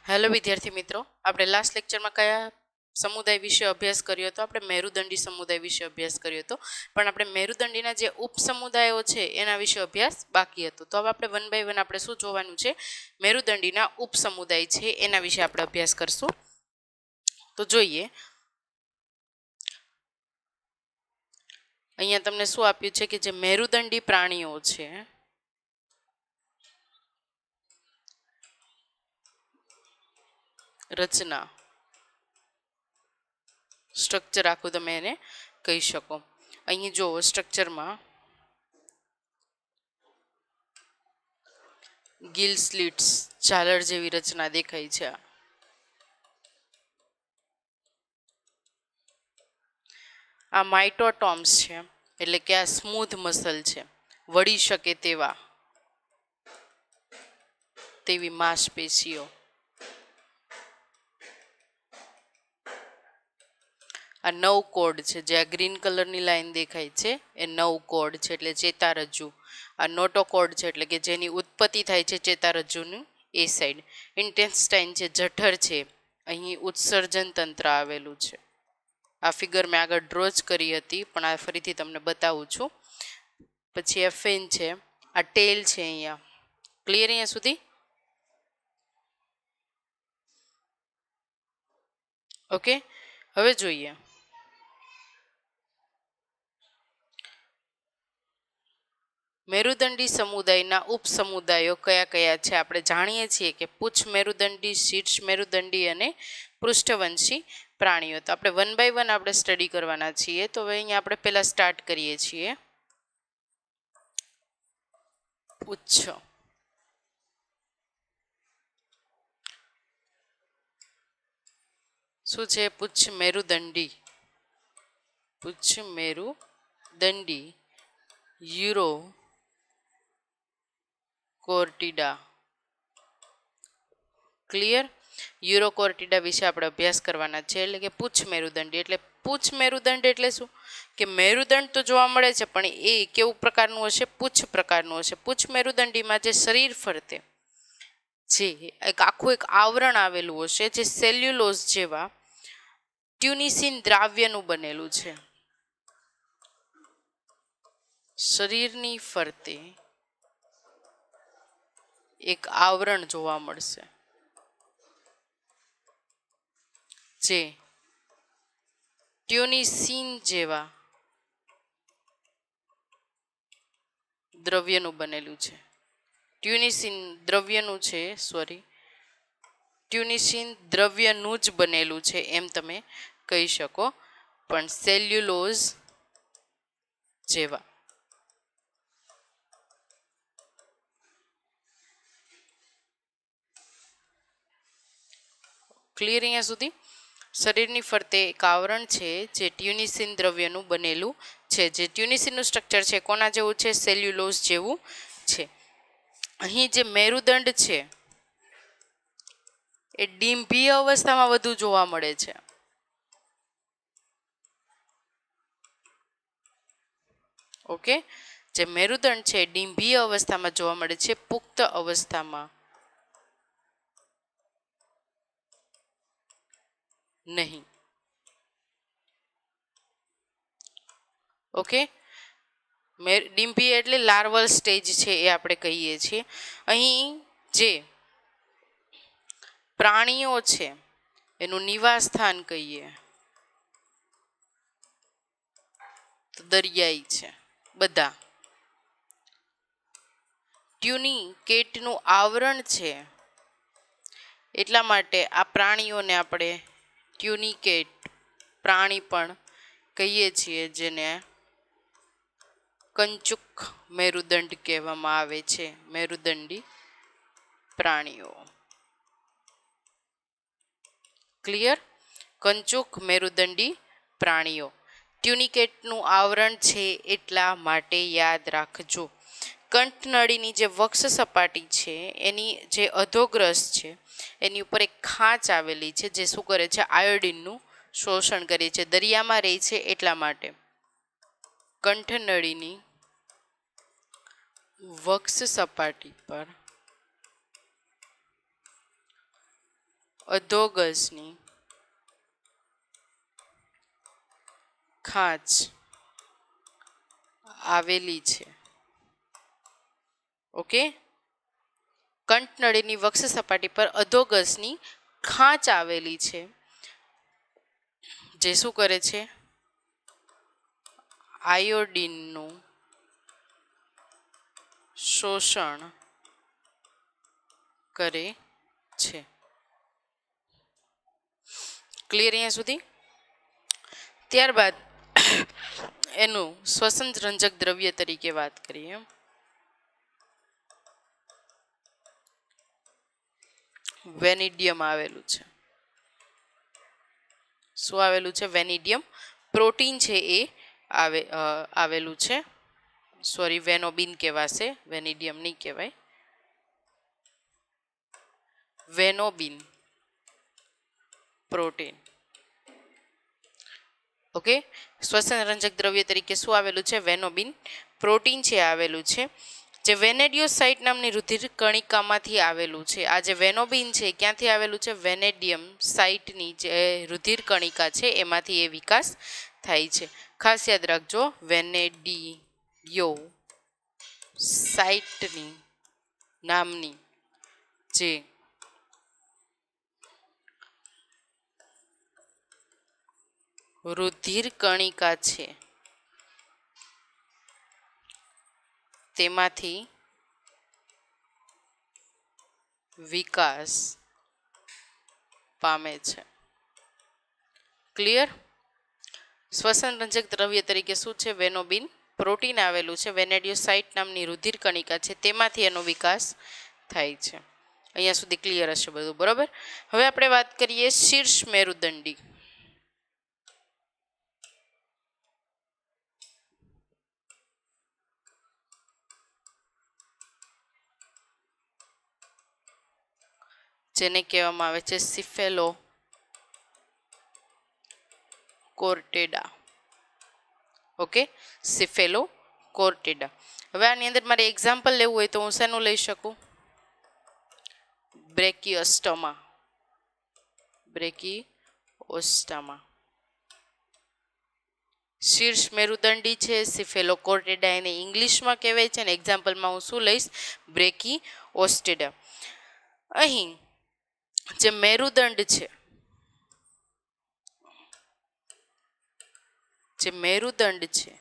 Hello વિદ્યાર્થી મિત્રો, આપણે લાસ્ટ લેક્ચરમાં કયા સમુદાય વિશે અભ્યાસ કર્યો હતો? આપણે મેરુદંડી સમુદાય વિશે અભ્યાસ કર્યો હતો, પણ આપણે મેરુદંડીના જે ઉપસમુદાયો છે એના વિશે અભ્યાસ બાકી હતો. તો હવે આપણે વન બાય વન આપણે શું જોવાનું છે? મેરુદંડીના ઉપસમુદાય છે એના વિશે આપણે અભ્યાસ કરશું. તો જોઈએ, અહીંયા તમને શું આપ્યું છે કે જે મેરુદંડી પ્રાણીઓ છે રચના, સ્ટ્રક્ચર આખું તમે એને કહી શકો. અહીં જો સ્ટ્રક્ચરમાં ગિલ સ્લિટ્સ, ઝાલર જેવી રચના દેખાય છે. આ માઇટોટોમ્સ છે, એટલે કે આ સ્મૂથ મસલ છે, વળી શકે તેવી માંસપેશીઓ. આ નવ કોડ છે, જે આ ગ્રીન કલરની લાઈન દેખાય છે એ નવ કોડ છે, એટલે ચેતારજ્જુ. આ નોટોકોડ છે, એટલે કે જેની ઉત્પત્તિ થાય છે ચેતારજ્જુનું એ સાઈડ. ઇન્ટેન્સ્ટાઇન છે, જઠર છે, અહીં ઉત્સર્જન તંત્ર આવેલું છે. આ ફિગર મેં આગળ ડ્રો જ કરી હતી, પણ આ ફરીથી તમને બતાવું છું. પછી એફેન છે, આ ટેલ છે અહીંયા. ક્લિયર અહીંયા સુધી? ઓકે, હવે જોઈએ મેરુદંડી સમુદાયના ઉપસમુદાયો કયા કયા છે. આપણે જાણીએ છીએ કે પુચ્છ મેરુદંડી, શીર્ષ મેરુદંડી અને પૃષ્ઠવંશી પ્રાણીઓ. તો આપણે વન બાય વન આપણે સ્ટડી કરવાના છીએ. તો હવે અહીંયા આપણે પહેલા સ્ટાર્ટ કરીએ છીએ. પુચ્છ. શું છે? પુચ્છ મેરુદંડી. પુચ્છ મેરુદંડી યુરો કોર્ટિડા. ક્લિયર? યુરોકોર્ટિડા વિશે આપણે અભ્યાસ કરવાના છે. એટલે કે પુચ્છ મેરુદંડી એટલે પુચ્છ મેરુદંડ એટલે શું? કે મેરુદંડ તો જોવા મળે છે, પણ એ કેવું પ્રકારનું હશે? પુચ્છ પ્રકારનું હશે. પુચ્છ મેરુદંડીમાં જે શરીર ફરતે જે આખું એક આવરણ આવેલું હશે, જે સેલ્યુલોઝ જેવા ટ્યુનિસિન દ્રાવ્યનું બનેલું છે. શરીરની ફરતે એક આવરણ જોવા મળશે, જે ટ્યુનિસિન જેવા દ્રવ્યનું બનેલું છે. ટ્યુનિસિન દ્રવ્યનું છે, ટ્યુનિસિન દ્રવ્યનું જ બનેલું છે એમ તમે કહી શકો, પણ સેલ્યુલોઝ જેવા. ક્લિયર અહીંયા સુધી? શરીરની ફરતે એક આવરણ છે જે ટ્યુનિસિન દ્રવ્યનું બનેલું છે. જે ટ્યુનિસિનનું સ્ટ્રક્ચર છે કોના જેવું છે? સેલ્યુલોઝ જેવું છે. અહીં જે મેરુદંડ છે એ ડિમ્ભીય અવસ્થામાં વધુ જોવા મળે છે. ઓકે, જે મેરુદંડ છે ડિમ્ભીય અવસ્થામાં જોવા મળે છે, પુખ્ત અવસ્થામાં નહીં. ઓકે, ડિમ્ભીય એટલે લાર્વલ સ્ટેજ છે એ આપણે કહીએ છીએ. અહીં જે પ્રાણીઓ છે એનું નિવાસ સ્થાન કહીએ તો દરિયાઈ છે બધા. ટ્યુનિકેટનું આવરણ છે, એટલા માટે આ પ્રાણીઓને આપણે ટ્યુનિકેટ પ્રાણી પણ કહીએ છીએ, જેને કંચુક મેરુદંડ કહેવામાં આવે છે. મેરુદંડી પ્રાણીઓ. ક્લિયર? કંચુક મેરુદંડી પ્રાણીઓ. ટ્યુનિકેટનું આવરણ છે એટલા માટે યાદ રાખજો. કંઠનળીની જે વક્ષ સપાટી છે એની જે અધોગ્રસ છે એની ઉપર એક ખાંચ આવેલી છે, જે શું કરે છે? આયોડિનનું શોષણ કરે છે. દરિયામાં રહે છે એટલા માટે કંઠનળીની વક્ષ સપાટી પર અધો ગજની ખાંચ આવેલી છે. ઓકે, કંઠનળીની વક્ષ સપાટી પર અધો ગજની ખાંચ આવેલી છે, જે શું કરે છે? આયોડિનનું શોષણ કરે છે. ક્લિયર અહીંયા સુધી? ત્યારબાદ એનું શ્વસન રંજક દ્રવ્ય તરીકે વાત કરીએ. વેનિડિયમ આવેલું છે. શું આવેલું છે? વેનિડિયમ. પ્રોટીન છે એ આવેલું છે. સોરી, વેનોબિન કહેવાશે, વેનિડિયમ નહીં કહેવાય. વેનોબિન પ્રોટીન. ઓકે, શ્વસન રંજક દ્રવ્ય તરીકે શું આવેલું છે? વેનોબિન પ્રોટીન છે આવેલું છે, જે વેનેડિયોસાઇટ નામની રુધિર કણિકામાંથી આવેલું છે. આ જે વેનોબિન છે ક્યાંથી આવેલું છે? વેનેડિયમ સાઇટની જે રુધિર કણિકા છે એમાંથી એ વિકાસ થાય છે. ખાસ યાદ રાખજો, વેનેડિયો સાઇટની નામની જે રુધિર કણિકા છે તેમાંથી વિકાસ પામે છે. ક્લિયર? શ્વસન રંજક દ્રવ્ય તરીકે શું છે? વેનોબિન પ્રોટીન આવેલું છે, વેનેડિયોસાઇટ નામની રુધિર કણિકા છે તેમાંથી એનો વિકાસ થાય છે. અહીંયા સુધી ક્લિયર હશે બધું, બરોબર? હવે આપણે વાત કરીએ શીર્ષ મેરુદંડી. જેને કહેવામાં આવે છે સિફેલો કોર્ટેડા. ઓકે, સિફેલો કોર્ટેડા. હવે આની અંદર મારે એક્ઝામ્પલ લેવું હોય તો હું શેનું લઈ શકું? બ્રેકિયોસ્ટોમા. બ્રેકિયોસ્ટોમા શીર્ષ મેરુદંડી છે, સિફેલો કોર્ટેડા એને ઇંગ્લિશમાં કહેવાય છે, અને એક્ઝામ્પલમાં હું શું લઈશ? બ્રેકિયોસ્ટેડા. અહીં જે મેરુદંડ છે, જે મેરુદંડ છે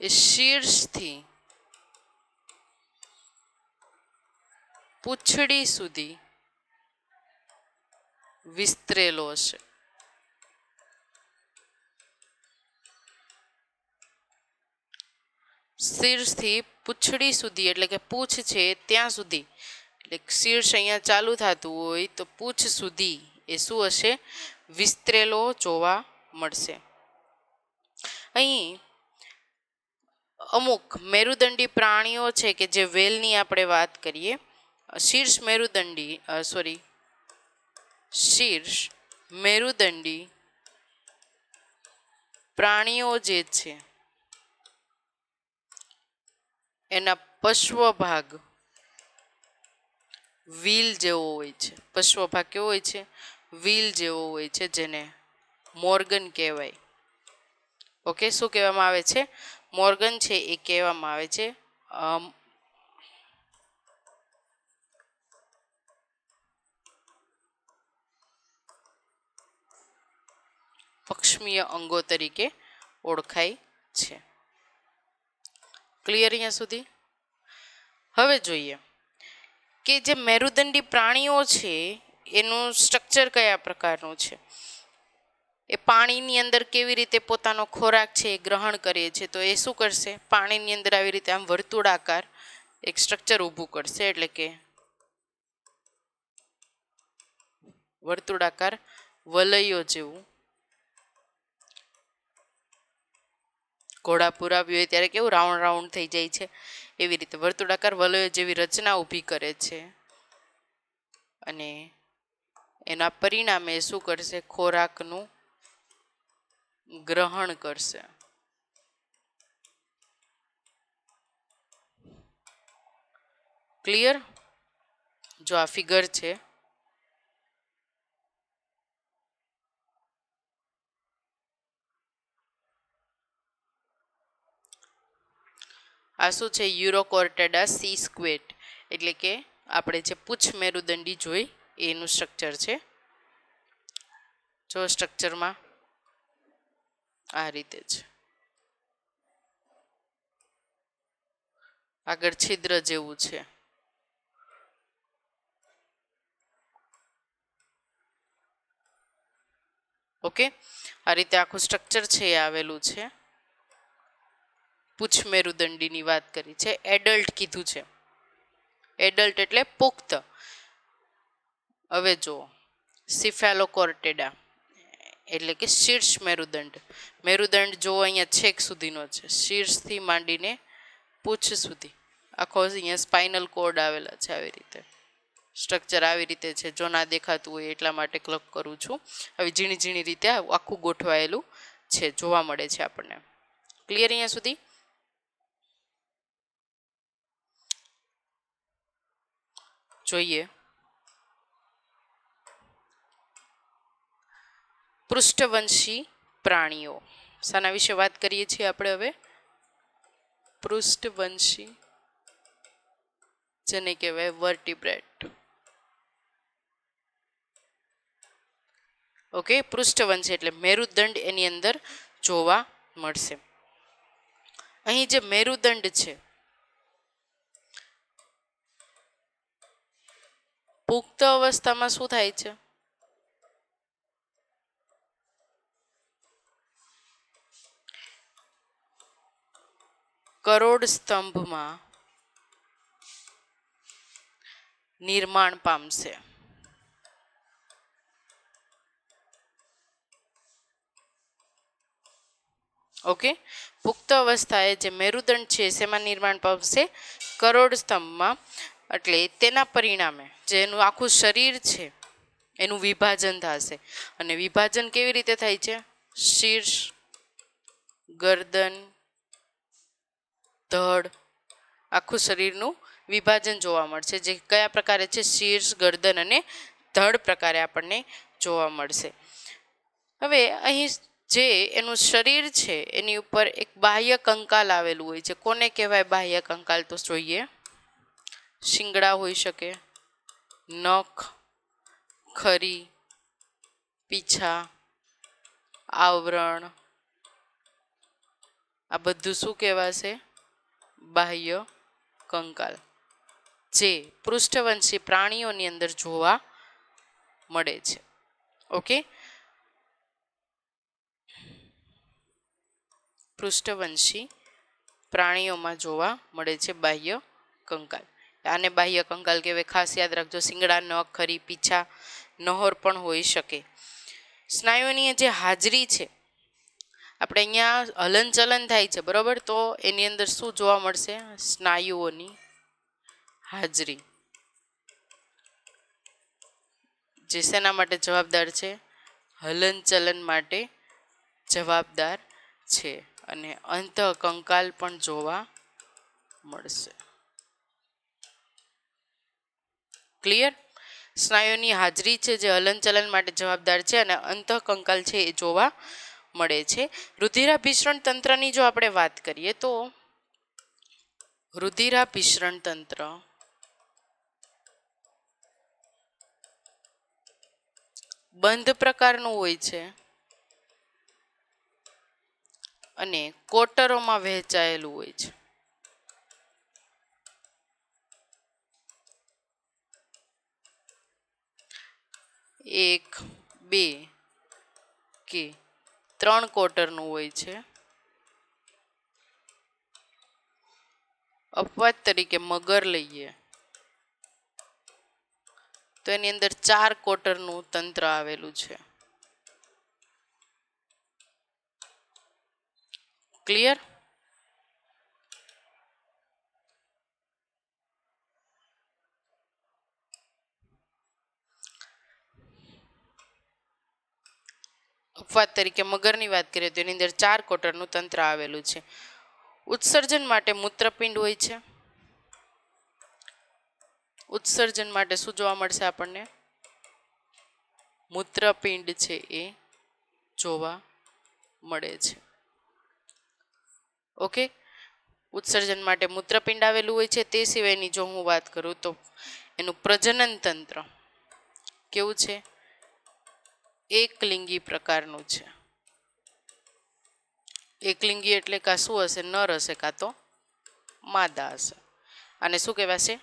એ શીર્ષથી પૂંછડી સુધી વિસ્તરેલો હશે. શીર્ષથી પૂંછડી સુધી એટલે કે પૂંછ છે ત્યાં સુધી, એટલે શીર્ષ અહીંયા ચાલુ થતું હોય તો પૂંછ સુધી એ શું હશે? વિસ્તરેલો જોવા મળશે. અહીં અમુક મેરુદંડી પ્રાણીઓ છે કે જે વેલની આપણે વાત કરીએ, શીર્ષ મેરુદંડી પ્રાણીઓ જે છે એના પશ્વ ભાગ વ્હીલ જેવો હોય છે. પશ્વ ભાગ કેવો હોય છે? વ્હીલ જેવો હોય છે, જેને મોર્ગન કહેવાય. ઓકે, શું કહેવામાં આવે છે? મોર્ગન છે એ કહેવામાં આવે છે. પક્ષમીય અંગો તરીકે ઓળખાય છે. ક્લિયર અહીંયા સુધી? હવે જોઈએ કે જે મેરુદંડી પ્રાણીઓ છે એનું સ્ટ્રક્ચર કયા પ્રકારનું છે, એ પાણીની અંદર કેવી રીતે પોતાનો ખોરાક છે એ ગ્રહણ કરે છે. તો એ શું કરશે? પાણીની અંદર આવી રીતે આમ વર્તુળાકાર એક સ્ટ્રક્ચર ઊભું કરશે, એટલે કે વર્તુળાકાર વલયો જેવું. ઘોડા પુરાવ્યું હોય ત્યારે કેવું રાઉન્ડ રાઉન્ડ થઈ જાય છે, એવી રીતે વર્તુળાકાર વલયો જેવી રચના ઊભી કરે છે, અને એના પરિણામે શું કરશે? ખોરાકનું ગ્રહણ કરશે. ક્લિયર? જો આ ફિગર છે, આ શું છે? યુરોકોર્ટેડા સી સ્ક્વેટ, એટલે કે આપણે જે પૂછ મેરુદંડી જોઈ એનું સ્ટ્રક્ચર છે. જો સ્ટ્રક્ચરમાં આ રીતે છે, આગળ છિદ્ર જેવું છે. ઓકે, આ રીતે આખું સ્ટ્રક્ચર છે એ આવેલું છે. પૂછ મેરુદંડીની વાત કરી છે. એડલ્ટ કીધું છે, એડલ્ટ એટલે પુખ્ત. હવે જો સિફેલોકોર્ટેડા એટલે કે શીર્ષ મેરુદંડ. મેરુદંડ જો અહીંયા છેક સુધીનો છે, શીર્ષથી માંડીને પૂછ સુધી આખો અહીંયા સ્પાઇનલ કોર્ડ આવેલા છે. આવી રીતે સ્ટ્રક્ચર આવી રીતે છે. જો ના દેખાતું હોય એટલા માટે ક્લિક કરું છું. આવી ઝીણી ઝીણી રીતે આખું ગોઠવાયેલું છે, જોવા મળે છે આપણને. ક્લિયર અહીંયા સુધી? જોઈએ પૃષ્ઠવંશી પ્રાણીઓ. શાના વિશે વાત કરીએ છીએ આપણે હવે? પૃષ્ઠવંશી, જેને કહેવાય વર્ટિબ્રેટ. ઓકે, પૃષ્ઠવંશી એટલે મેરુદંડ એની અંદર જોવા મળશે. અહીં જે મેરુદંડ છે, પુખ્ત અવસ્થામાં શું થાય છે? કરોડ સ્તંભમાં નિર્માણ પામશે. ઓકે, પુખ્ત અવસ્થાએ જે મેરુદંડ છે શેમાં નિર્માણ પામશે? કરોડ સ્તંભમાં. એટલે તેના પરિણામે જે એનું આખું શરીર છે એનું વિભાજન થશે. અને વિભાજન કેવી રીતે થાય છે? શીર્ષ, ગરદન, ધડ, આખું શરીરનું વિભાજન જોવા મળશે. જે કયા પ્રકારે છે? શીર્ષ, ગરદન અને ધડ પ્રકારે આપણને જોવા મળશે. હવે અહીં જે એનું શરીર છે એની ઉપર એક બાહ્ય કંકાલ આવેલું હોય છે. કોને કહેવાય બાહ્ય કંકાલ? તો જોઈએ, શિંગડા હોઈ શકે, નખ, ખરી, પીછા, આવરણ, આ બધું શું કહેવાશે? બાહ્ય કંકાલ, જે પૃષ્ઠવંશી પ્રાણીઓની અંદર જોવા મળે છે. ઓકે, પૃષ્ઠવંશી પ્રાણીઓમાં જોવા મળે છે બાહ્ય કંકાલ. આને બાહ્ય કંકાલ કહેવાય. ખાસ યાદ રાખજો, શિંગડા, નખ, ખરી, પીછા, નહોર પણ હોઈ શકે. સ્નાયુઓની જે હાજરી છે, આપણે અહીંયા હલનચલન થાય છે બરોબર, તો એની અંદર શું જોવા મળશે? સ્નાયુઓની હાજરી, જે શેના માટે જવાબદાર છે? હલનચલન માટે જવાબદાર છે. અને અંતઃકંકાલ પણ જોવા મળશે. ક્લિયર? સ્નાયુની હાજરી છે જે હલનચલન માટે જવાબદાર છે, અને અંતઃકંકાલ છે એ જોવા મળે છે. રુધિરાભિસરણ તંત્રની જો આપણે વાત કરીએ તો રુધિરાભિસરણ તંત્ર બંધ પ્રકારનું હોય છે અને કોટરોમાં વહેંચાયેલું હોય છે. એક, બે કે 3 કોટરનું હોય છે. અપવાદ તરીકે મગર લઈએ તો એની અંદર 4 કોટરનું તંત્ર આવેલું છે. ક્લિયર? અપવાદ તરીકે મગરની વાત કરીએ તો એની અંદર 4 કોટરનું તંત્ર આવેલું છે. ઉત્સર્જન માટે મૂત્રપિંડ હોય છે. ઉત્સર્જન માટે શું જોવા મળશે આપણને? મૂત્રપિંડ છે એ જોવા મળે છે. ઓકે, ઉત્સર્જન માટે મૂત્રપિંડ આવેલું હોય છે. તે સિવાયની જો હું વાત કરું તો એનું પ્રજનન તંત્ર કેવું છે? એકલિંગી પ્રકારનું છે. એકલિંગી એટલે કાં શું હશે? નર હશે કાં તો માદા હશે. અને શું કહેવાશે?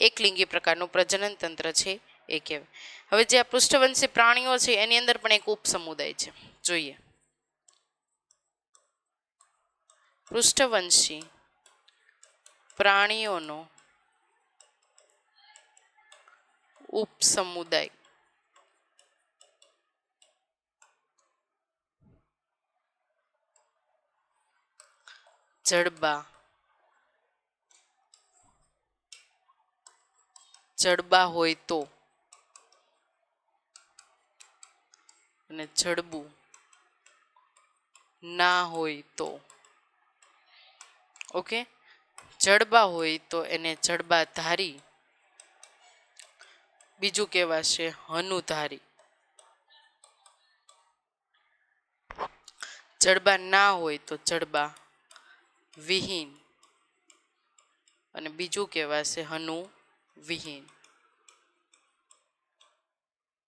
એકલિંગી પ્રકારનું પ્રજનન તંત્ર છે એ કહેવાય. હવે જે આ પૃષ્ઠવંશી પ્રાણીઓ છે એની અંદર પણ એક ઉપસમુદાય છે. જોઈએ, પૃષ્ઠવંશી પ્રાણીઓનો ઉપસમુદાય જડબા, જડબા હોય તો અને જડબું ના હોય તો. ઓકે, જડબા હોય તો એને જડબાધારી, બીજું કહેવાશે હનુધારી. જડબા ના હોય તો જડબા વિહીન અને બીજું કહેવાશે હનુ વિહીન.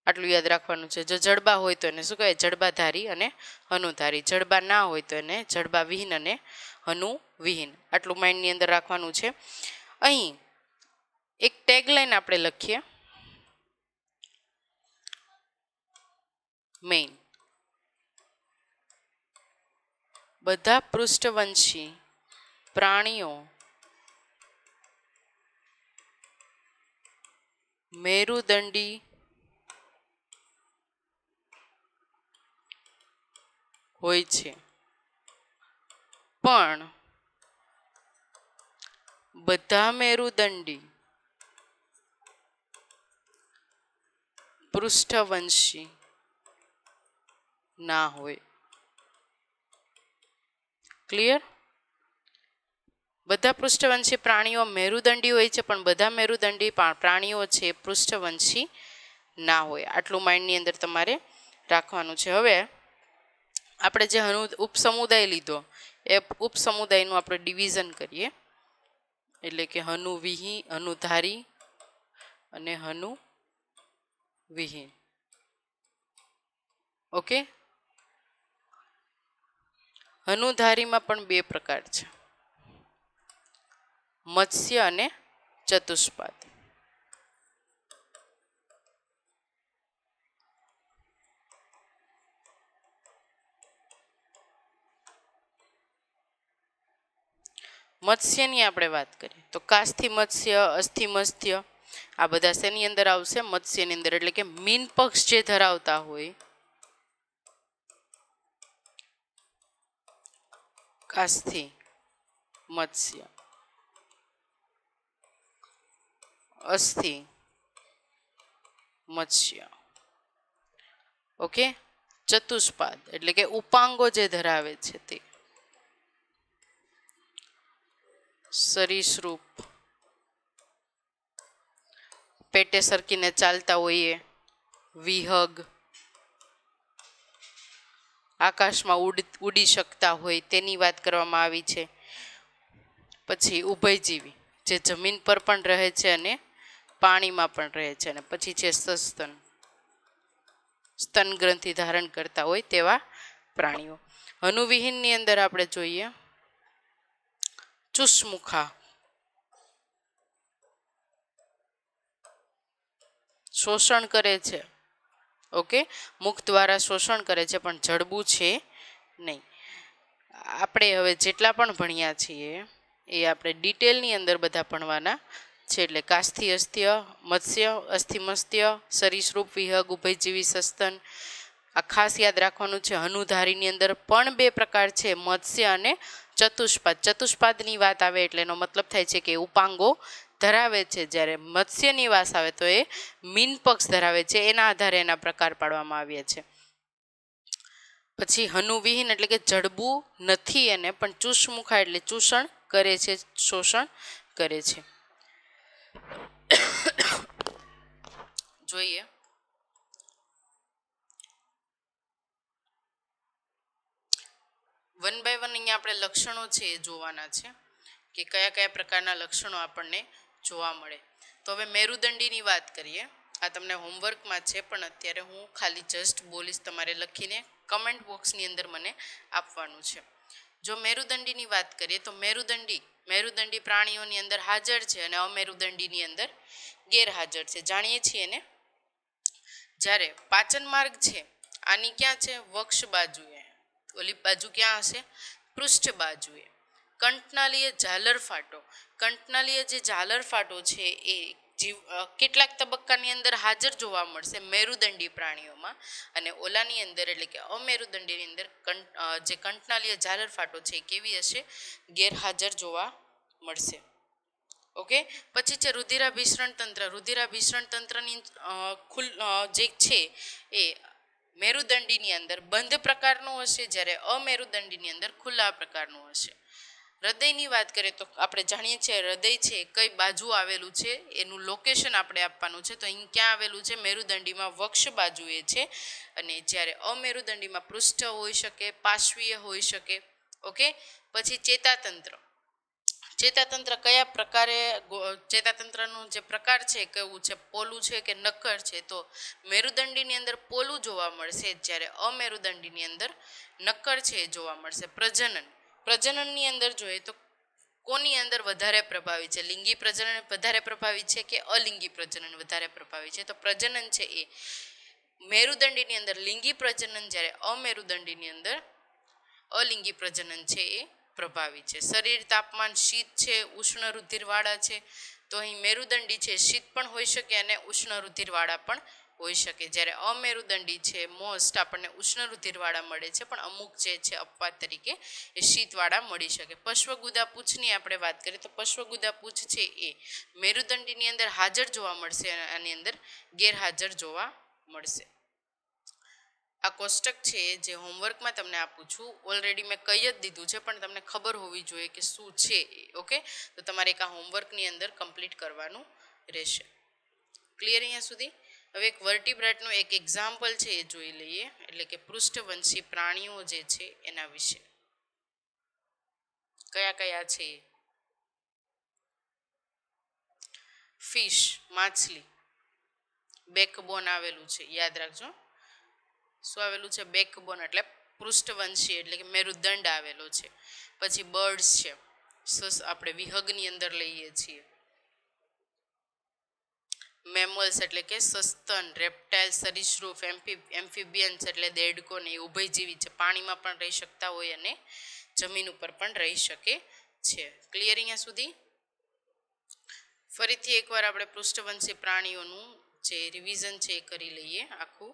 આટલું યાદ રાખવાનું છે. જો જડબા હોય તો એને શું કહેવાય? જડબાધારી અને હનુધારી. જડબા ના હોય તો એને જડબા વિહીન અને હનુ વિહીન. આટલું માઇન્ડની અંદર રાખવાનું છે. અહીં એક ટેગલાઈન આપણે લખીએ. મેઇન બધા પૃષ્ઠવંશી પ્રાણીઓ મેરુદંડી હોય છે, પણ બધા મેરુદંડી પૃષ્ઠવંશી ના હોય. ક્લિયર? બધા પૃષ્ઠવંશી પ્રાણીઓ મેરુદંડી હોય છે, પણ બધા મેરુદંડી પ્રાણીઓ છે પૃષ્ઠવંશી ના હોય. આટલું માઇન્ડની અંદર તમારે રાખવાનું છે. હવે આપણે જે ઉપસમુદાય લીધો એ ઉપસમુદાયનું આપણે ડિવિઝન કરીએ. એટલે કે હનુ વિહીન, હનુધારી અને હનુ વિહીન. ઓકે, હનુધારીમાં પણ બે પ્રકાર છે, મત્સ્ય અને ચતુષ્પાદ. મત્સ્યની આપણે વાત કરીએ તો કાસ્થિ મત્સ્ય, અસ્થિ મત્સ્ય આ બધા શેની અંદર આવશે? મત્સ્યની અંદર. એટલે કે મીન પક્ષ જે ધરાવતા હોય કાસ્થિ મત્સ્ય, અસ્થિ મત્સ્ય. ઓકે, ચતુષ્પાદ એટલે કે ઉપાંગો જે ધરાવે છે તે સરીસૃપ, પેટે સરકીને ચાલતા હોઈએ, વિહગ, આકાશમાં ઉડી શકતા હોય તેની વાત કરવામાં આવી છે. પછી ઉભયજીવી જે જમીન પર પણ રહે છે અને પાણીમાં પણ રહે છે. અને પછી છે સસ્તન, સ્તન ગ્રંથિ ધારણ કરતા હોય તેવા પ્રાણીઓ. હનુવિહીનની અંદર આપણે જોઈએ ચુષ્મુખા, શોષણ કરે છે. ઓકે, મુખ દ્વારા શોષણ કરે છે પણ જડબું છે નહીં. આપણે હવે જેટલા પણ ભણ્યા છીએ એ આપણે ડિટેલની અંદર બધા ભણવાના છે. એટલે કાસ્થિ અસ્થ્ય મત્સ્ય, અસ્થિ મત્સ્ય, સરીસૃપ, વિહગ, ઉભયજીવી, સસ્તન. આ ખાસ યાદ રાખવાનું છે. હનુધારીની અંદર પણ બે પ્રકાર છે, મત્સ્ય અને ચતુષ્પાદ. ચતુષ્પાદની વાત આવે એટલે એનો મતલબ થાય છે કે ઉપાંગો ધરાવે છે. જ્યારે મત્સ્યની વાત આવે તો એ મીન પક્ષ ધરાવે છે. એના આધારે એના પ્રકાર પાડવામાં આવ્યા છે. પછી હનુવિહીન એટલે કે જડબું નથી એને, પણ ચુષ્મુખા એટલે ચૂષણ કરે છે, શોષણ કરે છે. જોઈએ વન બાય વન અહીંયા આપણે લક્ષણો છે એ જોવાના છે. કે કયા કયા પ્રકારના લક્ષણો આપણને જોવા મળે. તો હવે મેરુદંડીની વાત કરીએ. આ તમને હોમવર્કમાં છે, પણ અત્યારે હું ખાલી જસ્ટ બોલીશ, તમારે લખીને કમેન્ટ બોક્સની અંદર મને આપવાનું છે. જો મેરુદંડીની વાત કરીએ તો મેરુદંડી પ્રાણીઓની અંદર હાજર છે અને અમેરુદંડીની અંદર ગેરહાજર છે. જાણીએ છીએ ને. જ્યારે પાચન માર્ગ છે આની ક્યાં છે? વક્ષ બાજુએ. ઓલી બાજુ ક્યાં હશે? પૃષ્ઠ બાજુએ. કંઠનાલીય ઝાલર ફાટો. કંઠનાલીય જે ઝાલર ફાટો છે એ કેટલાક તબક્કાની અંદર હાજર જોવા મળશે મેરુદંડી પ્રાણીઓમાં, અને ઓલાની અંદર એટલે કે અમેરુદંડીની અંદર જે કંઠનાલીય ઝાલર ફાટો છે એ કેવી હશે? ગેરહાજર જોવા મળશે. ઓકે. પછી છે રુધિરાભિસરણ તંત્ર. રુધિરાભિસરણ તંત્રની જે છે એ મેરુદંડીની અંદર બંધ પ્રકારનું હશે, જ્યારે અમેરુદંડીની અંદર ખુલ્લા પ્રકારનું હશે. હૃદયની વાત કરીએ તો આપણે જાણીએ છીએ હૃદય છે કઈ બાજુ આવેલું છે, એનું લોકેશન આપણે આપવાનું છે. તો અહીં ક્યાં આવેલું છે? મેરુદંડીમાં વક્ષ બાજુએ છે, અને જ્યારે અમેરુદંડીમાં પૃષ્ઠ હોઈ શકે, પાર્શ્વીય હોઈ શકે. ઓકે. પછી ચેતાતંત્ર. ચેતાતંત્ર કયા પ્રકારે? ચેતાતંત્રનું જે પ્રકાર છે કેવું છે? પોલું છે કે નક્કર છે? તો મેરુદંડીની અંદર પોલું જોવા મળશે, જ્યારે અમેરુદંડીની અંદર નક્કર છે એ જોવા મળશે. પ્રજનનની અંદર જોઈએ તો કોની અંદર વધારે પ્રભાવી છે? લિંગી પ્રજનન વધારે પ્રભાવી છે કે અલિંગી પ્રજનન વધારે પ્રભાવી છે? તો પ્રજનન છે એ મેરુદંડીની અંદર લિંગી પ્રજનન, જ્યારે અમેરુદંડીની અંદર અલિંગી પ્રજનન છે એ પ્રભાવી છે. શરીર તાપમાન શીત છે, ઉષ્ણ રુધિરવાળા છે. તો અહીં મેરુદંડી છે શીત પણ હોઈ શકે અને ઉષ્ણ રુધિરવાળા પણ હોઈ શકે, જ્યારે અમેરુદંડી છે મોસ્ટ આપણને ઉષ્ણ રુધિરવાળા મળે છે, પણ અમુક જે છે અપવાદ તરીકે એ શીતવાળા મળી શકે. પશ્વગુદા પૂંછની આપણે વાત કરીએ તો પશ્વગુદા પૂંછ છે એ મેરુદંડીની અંદર હાજર જોવા મળશે અને આની અંદર ગેરહાજર જોવા મળશે. આ કોષ્ટક છે જે હોમવર્કમાં તમને આપું છું, ઓલરેડી મેં કહી જ દીધું છે, પણ તમને ખબર હોવી જોઈએ કે શું છે. ઓકે. તો તમારે એક આ હોમવર્કની અંદર કમ્પ્લીટ કરવાનું રહેશે. ક્લિયર અહીંયા સુધી? હવે એક વર્ટિબ્રેટનું એક એક્ઝામ્પલ છે એ જોઈ લઈએ, એટલે કે પૃષ્ઠવંશી પ્રાણીઓ જે છે એના વિશે. કયા કયા છે? ફિશ, માછલી, બેકબોન આવેલું છે, યાદ રાખજો. શું આવેલું છે? બેકબોન એટલે પૃષ્ઠવંશી એટલે કે મેરુદંડ આવેલો છે. પછી બર્ડ્સ છે, આપણે વિહગની અંદર લઈએ છીએ. મેમલ્સ એટલે કે સસ્તન, રેપ્ટાઇલ, સરીસૃપ, એમ્ફિબિયન્સ એટલે દેડકો ને એ ઉભયજીવી છે, પાણીમાં પણ રહી શકતા હોય અને જમીન ઉપર પણ રહી શકે છે. ક્લિયર અહીંયા સુધી? ફરીથી એકવાર આપણે પૃષ્ઠવંશી પ્રાણીઓનું જે રિવિઝન છે એ કરી લઈએ આખું.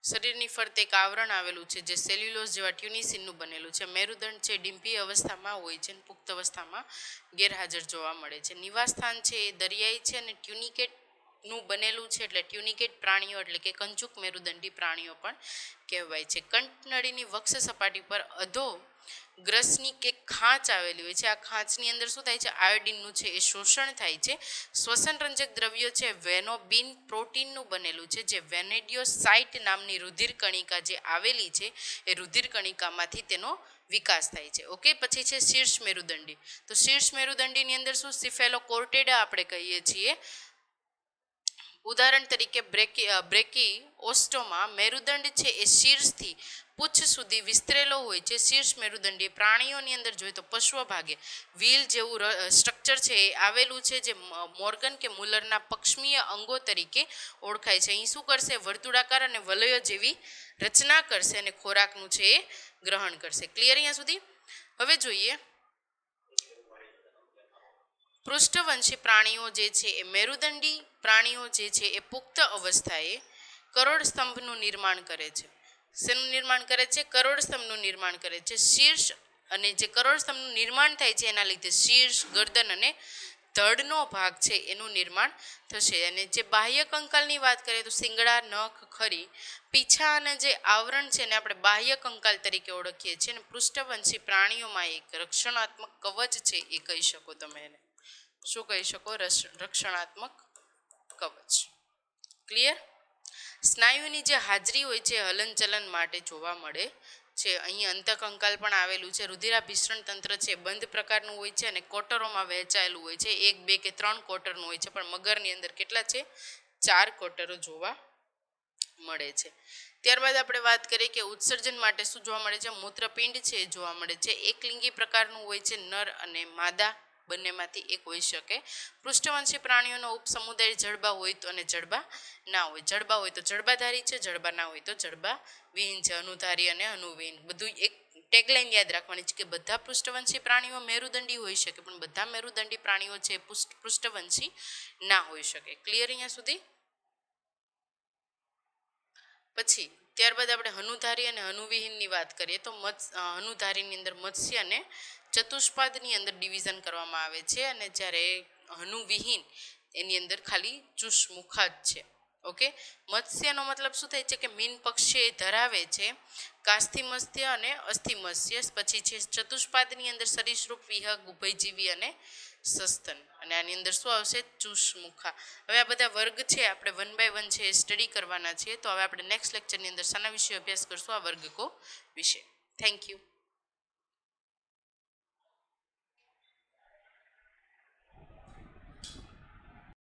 શરીરની ફરતે એક આવરણ આવેલું છે જે સેલ્યુલોઝ જેવા ટ્યુનિસિનનું બનેલું છે. મેરુદંડ છે ડિમ્પી અવસ્થામાં હોય છે, પુખ્ત અવસ્થામાં ગેરહાજર જોવા મળે છે. નિવાસસ્થાન છે એ દરિયાઈ છે અને ટ્યુનિકેટનું બનેલું છે, એટલે ટ્યુનિકેટ પ્રાણીઓ એટલે કે કંચુક મેરુદંડી પ્રાણીઓ પણ કહેવાય છે. કંઠનળીની વક્ષ સપાટી પર અધો ગ્રસની કે ખાંચ આવેલી હોય છે. આ ખાંચની અંદર શું થાય છે? આયોડિનનું છે એ શોષણ થાય છે. શ્વસન રંજક દ્રવ્યો છે વેનોબિન પ્રોટીનનું બનેલું છે, જે વેનેડિયોસાઇટ નામની રુધિર કણિકા જે આવેલી છે એ રુધિર કણિકામાંથી તેનો વિકાસ થાય છે. ઓકે. પછી છે શીર્ષ મેરુદંડી. તો શીર્ષ મેરુદંડીની અંદર શું? સિફેલોકોર્ટેડા આપણે કહીએ છીએ. ઉદાહરણ તરીકે બ્રેકી ઓસ્ટોમા મેરુદંડ છે એ શીર્ષથી પૂંછ સુધી વિસ્તરેલો હોય છે. શીર્ષ મેરુદંડી પ્રાણીઓની અંદર જોઈએ તો પશ્વ ભાગે વ્હીલ જેવું સ્ટ્રક્ચર છે એ આવેલું છે, જે મોર્ગન કે મુલરના પક્ષમીય અંગો તરીકે ઓળખાય છે. અહીં શું કરશે? વર્તુળાકાર અને વલયો જેવી રચના કરશે અને ખોરાકનું છે એ ગ્રહણ કરશે. ક્લિયર અહીંયા સુધી? હવે જોઈએ પૃષ્ઠવંશી પ્રાણીઓ જે છે એ મેરુદંડી પ્રાણીઓ જે છે એ પુખ્ત અવસ્થાએ કરોડ સ્તંભનું નિર્માણ કરે છે. શેનું નિર્માણ કરે છે? કરોડ સ્તંભનું નિર્માણ કરે છે. શીર્ષ અને જે કરોડ સ્તંભનું નિર્માણ થાય છે એના લીધે શીર્ષ, ગરદન અને ધડનો ભાગ છે એનું નિર્માણ થશે. અને જે બાહ્ય કંકાલની વાત કરીએ તો શિંગડા, નખ, ખરી, પીછા અને જે આવરણ છે એને આપણે બાહ્ય કંકાલ તરીકે ઓળખીએ છીએ. અને પૃષ્ઠવંશી પ્રાણીઓમાં એક રક્ષણાત્મક કવચ છે એ કહી શકો તમે એને. શું કહી શકો? રક્ષણાત્મક કવચ. ક્લિયર? સ્નાયુની જે હાજરી હોય છે હલનચલન માટે જોવા મળે છે. અહીં અંતકંકાલ પણ આવેલું છે. રુધિરાભિસરણ તંત્ર છે બંધ પ્રકારનું હોય છે અને કોટરોમાં વહેંચાયેલું હોય છે. 1, 2 કે 3 કોટરનું હોય છે, પણ મગરની અંદર કેટલા છે? 4 કોટરો જોવા મળે છે. ત્યારબાદ આપણે વાત કરીએ કે ઉત્સર્જન માટે શું જોવા મળે છે? મૂત્રપિંડ છે એ જોવા મળે છે. એકલિંગી પ્રકારનું હોય છે, નર અને માદા બંનેમાંથી એક હોઈ શકે. પૃષ્ઠવંશી પ્રાણીઓનો ઉપસમુદાય જડબા હોય તો અને જડબા ના હોય. જડબા હોય તો જડબાધારી છે, જડબા ના હોય તો જડબા વિહીન છે. અનુધારી અને અનુવિહીન બધું એક ટેગલાઈન યાદ રાખવાની છે કે બધા પૃષ્ઠવંશી પ્રાણીઓ મેરુદંડી હોઈ શકે, પણ બધા મેરુદંડી પ્રાણીઓ છે પૃષ્ઠવંશી ના હોઈ શકે. ક્લિયર અહીંયા સુધી? પછી ત્યારબાદ આપણે હનુધારી અને હનુવિહીનની વાત કરીએ તો હનુધારીની અંદર મત્સ્ય અને ચતુષ્પાદની અંદર ડિવિઝન કરવામાં આવે છે, અને જ્યારે હનુવિહીન એની અંદર ખાલી ચુષ્મુખા જ છે. ઓકે, મત્સ્યનો મતલબ શું થાય છે કે મીન પક્ષી એ ધરાવે છે કાસ્થિમત્સ્ય અને અસ્થિમત્સ્ય. પછી છે ચતુષ્પાદની અંદર સરીસૃપ, વિહંગ, ઉભયજીવી અને સસ્તન, અને આની અંદર શું આવશે? ચુષ્મુખા. હવે આ બધા વર્ગ છે આપણે 1 by 1 છે એ સ્ટડી કરવાના છે. તો હવે આપણે નેક્સ્ટ લેક્ચરની અંદર શાના વિશે અભ્યાસ કરશું? આ વર્ગકો વિશે. Thank you.